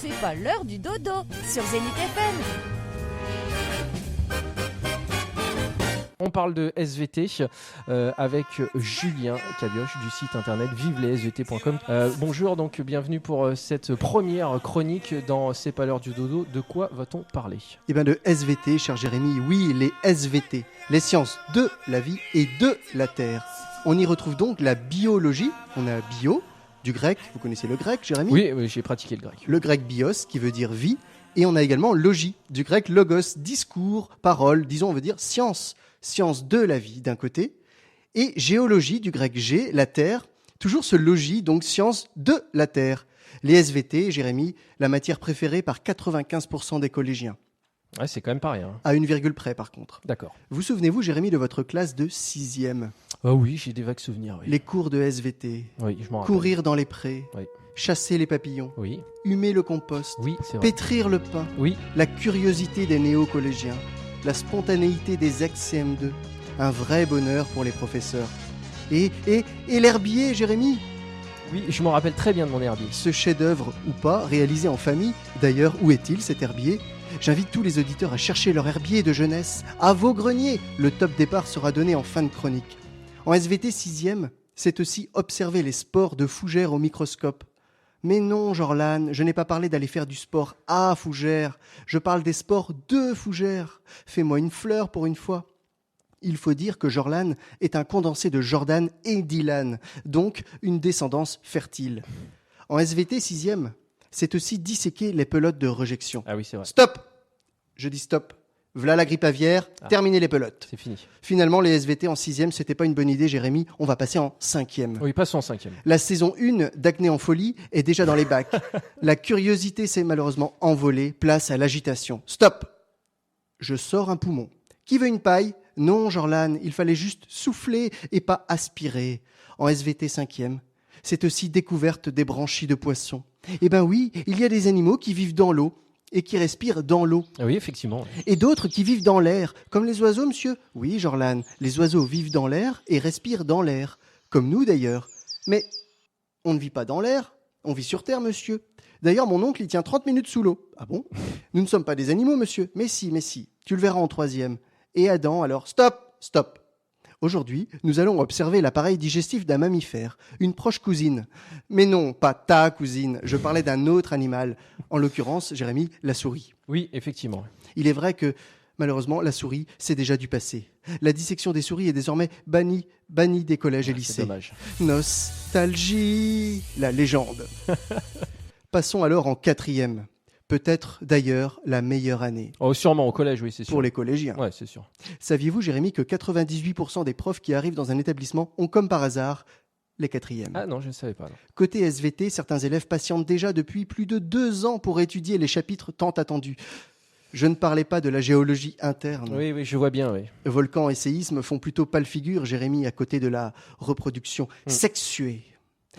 c'est pas l'heure du dodo sur Zénith FM. On parle de SVT avec Julien Cabioche du site internet vivelessvt.com. Bonjour, donc bienvenue pour cette première chronique dans C'est pas l'heure du dodo. De quoi va-t-on parler ? Eh bien de SVT, cher Jérémy, oui, les SVT, les sciences de la vie et de la Terre. On y retrouve donc la biologie, on a bio, du grec, vous connaissez le grec, Jérémy ? Oui, j'ai pratiqué le grec. Le grec bios, qui veut dire vie, et on a également logie, du grec logos, discours, parole, disons on veut dire science. Science de la vie d'un côté, et géologie du grec gé, la terre, toujours ce logis, donc science de la terre. Les SVT, Jérémy, la matière préférée par 95% des collégiens. Ouais, c'est quand même pas rien. À une virgule près par contre. D'accord. Vous souvenez-vous, Jérémy, de votre classe de 6e ? Ah oui, j'ai des vagues souvenirs. Oui, Les cours de SVT, oui je m'en rappelle. courir dans les prés, Oui. chasser les papillons, Oui, humer le compost, oui, c'est vrai. pétrir le pain, Oui, la curiosité des néo-collégiens, la spontanéité des ex-CM2, un vrai bonheur pour les professeurs. Et l'herbier, Jérémy, oui, je me rappelle très bien de mon herbier. ce chef-d'œuvre ou pas, réalisé en famille. D'ailleurs, où est-il cet herbier ? J'invite tous les auditeurs à chercher leur herbier de jeunesse, à vos greniers. Le top départ sera donné en fin de chronique. En SVT 6e, c'est aussi observer les spores de fougères au microscope. Mais non, Jorlan, je n'ai pas parlé d'aller faire du sport à fougères. Je parle des spores de fougères. Fais-moi une fleur pour une fois. Il faut dire que Jorlan est un condensé de Jordan et Dylan, donc une descendance fertile. En SVT 6e, c'est aussi disséquer les pelotes de rejection. Ah oui, c'est vrai. Stop ! Je dis stop. V'là la grippe aviaire, terminez les pelotes. C'est fini. Finalement, les SVT en 6e, c'était pas une bonne idée, Jérémy. On va passer en 5e. Oui, passons en 5e. La saison 1 d'Acné en folie est déjà dans les bacs. La curiosité s'est malheureusement envolée. Place à l'agitation. Stop ! Je sors un poumon. Qui veut une paille ? Non, Jorlan, il fallait juste souffler et pas aspirer. En SVT 5e, c'est aussi découverte des branchies de poissons. Eh ben oui, il y a des animaux qui vivent dans l'eau et qui respirent dans l'eau. Ah oui, effectivement. Et d'autres qui vivent dans l'air, comme les oiseaux, monsieur. Oui, Jorlan, les oiseaux vivent dans l'air et respirent dans l'air, comme nous d'ailleurs. Mais on ne vit pas dans l'air, on vit sur Terre, monsieur. D'ailleurs, mon oncle, il tient 30 minutes sous l'eau. Ah bon ? Nous ne sommes pas des animaux, monsieur. Mais si, tu le verras en 3e. Et Adam, alors, stop. Aujourd'hui, nous allons observer l'appareil digestif d'un mammifère, une proche cousine. Mais non, pas ta cousine, je parlais d'un autre animal, en l'occurrence, Jérémy, la souris. Oui, effectivement. Il est vrai que, malheureusement, la souris, c'est déjà du passé. La dissection des souris est désormais bannie des collèges et C'est lycées. dommage. Nostalgie, la légende. Passons alors en 4e. Peut-être d'ailleurs la meilleure année. Oh, sûrement au collège, oui, c'est sûr. Pour les collégiens. Ouais, c'est sûr. Saviez-vous, Jérémy, que 98% des profs qui arrivent dans un établissement ont comme par hasard les 4e ? Ah non, je ne savais pas. Non. Côté SVT, certains élèves patientent déjà depuis plus de 2 ans pour étudier les chapitres tant attendus. Je ne parlais pas de la géologie interne. Oui, je vois bien, oui. Volcan et séisme font plutôt pâle figure, Jérémy, à côté de la reproduction sexuée.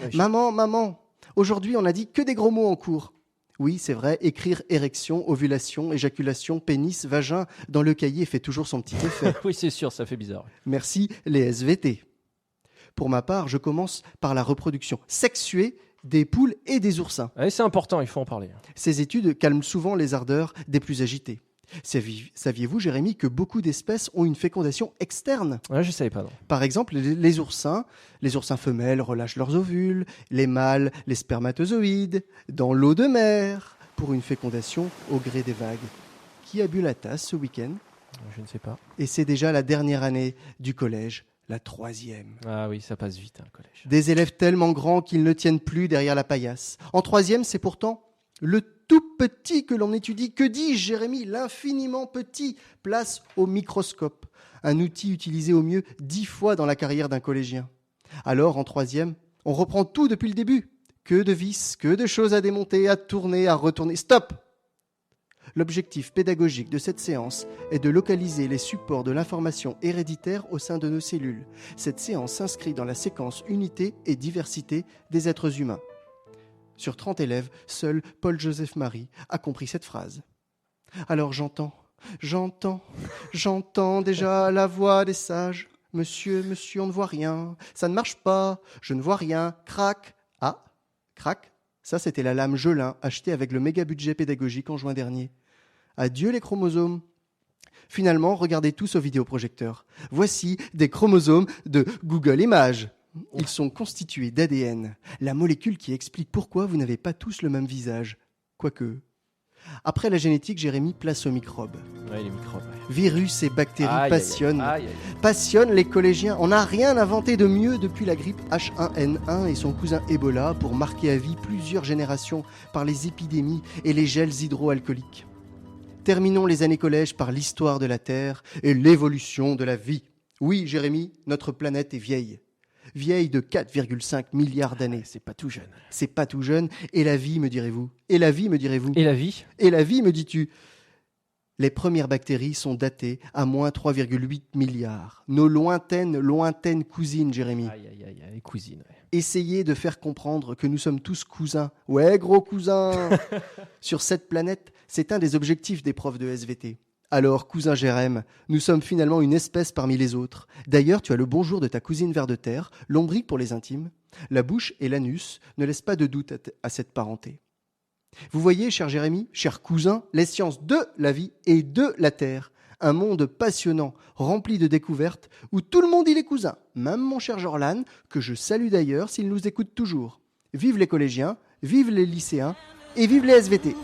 Oui, Maman, aujourd'hui on a dit que des gros mots en cours. Oui, c'est vrai, écrire érection, ovulation, éjaculation, pénis, vagin dans le cahier fait toujours son petit effet. oui, c'est sûr, ça fait bizarre. Merci les SVT. Pour ma part, je commence par la reproduction sexuée des poules et des oursins. Ouais, c'est important, il faut en parler. Ces études calment souvent les ardeurs des plus agités. Saviez-vous, Jérémy, que beaucoup d'espèces ont une fécondation externe ? Ouais, je ne savais pas, non. Par exemple, les oursins femelles relâchent leurs ovules, les mâles, les spermatozoïdes, dans l'eau de mer, pour une fécondation au gré des vagues. Qui a bu la tasse ce week-end ? Je ne sais pas. Et c'est déjà la dernière année du collège, la 3e. Ah oui, ça passe vite, le collège. Des élèves tellement grands qu'ils ne tiennent plus derrière la paillasse. En 3e, c'est pourtant le tout petit que l'on étudie. Que dis-je, Jérémy ? L'infiniment petit. Place au microscope. Un outil utilisé au mieux 10 fois dans la carrière d'un collégien. Alors, en 3e, on reprend tout depuis le début. Que de vis, que de choses à démonter, à tourner, à retourner. Stop ! L'objectif pédagogique de cette séance est de localiser les supports de l'information héréditaire au sein de nos cellules. Cette séance s'inscrit dans la séquence unité et diversité des êtres humains. Sur 30 élèves, seul Paul-Joseph Marie a compris cette phrase. Alors j'entends déjà la voix des sages. Monsieur, on ne voit rien, ça ne marche pas, je ne vois rien. Crac, crac, Ça, c'était la lame Jolin achetée avec le méga budget pédagogique en juin dernier. Adieu les chromosomes. Finalement, regardez tous au vidéoprojecteur. Voici des chromosomes de Google Images. Ils sont constitués d'ADN, la molécule qui explique pourquoi vous n'avez pas tous le même visage. Quoique. Après la génétique, Jérémy, place aux microbes. Ouais, les microbes. Ouais. Virus et bactéries passionnent Passionnent les collégiens. On n'a rien inventé de mieux depuis la grippe H1N1 et son cousin Ebola pour marquer à vie plusieurs générations par les épidémies et les gels hydroalcooliques. Terminons les années collège par l'histoire de la Terre et l'évolution de la vie. Oui, Jérémy, notre planète est vieille. Vieille de 4,5 milliards d'années. C'est pas tout jeune. C'est pas tout jeune. Et la vie, me direz-vous? Et la vie, me direz-vous? Et la vie? Et la vie, me dis-tu? Les premières bactéries sont datées à moins 3,8 milliards. Nos lointaines cousines, Jérémy. Les cousines. Ouais. Essayez de faire comprendre que nous sommes tous cousins. Ouais, gros cousins. Sur cette planète, c'est un des objectifs des profs de SVT. Alors, cousin Jérém, nous sommes finalement une espèce parmi les autres. D'ailleurs, tu as le bonjour de ta cousine ver de terre, lombric pour les intimes. La bouche et l'anus ne laissent pas de doute à cette parenté. Vous voyez, cher Jérémy, cher cousin, les sciences de la vie et de la terre. Un monde passionnant, rempli de découvertes, où tout le monde y est cousin. Même mon cher Jorlan, que je salue d'ailleurs s'il nous écoute toujours. Vive les collégiens, vive les lycéens et vive les SVT.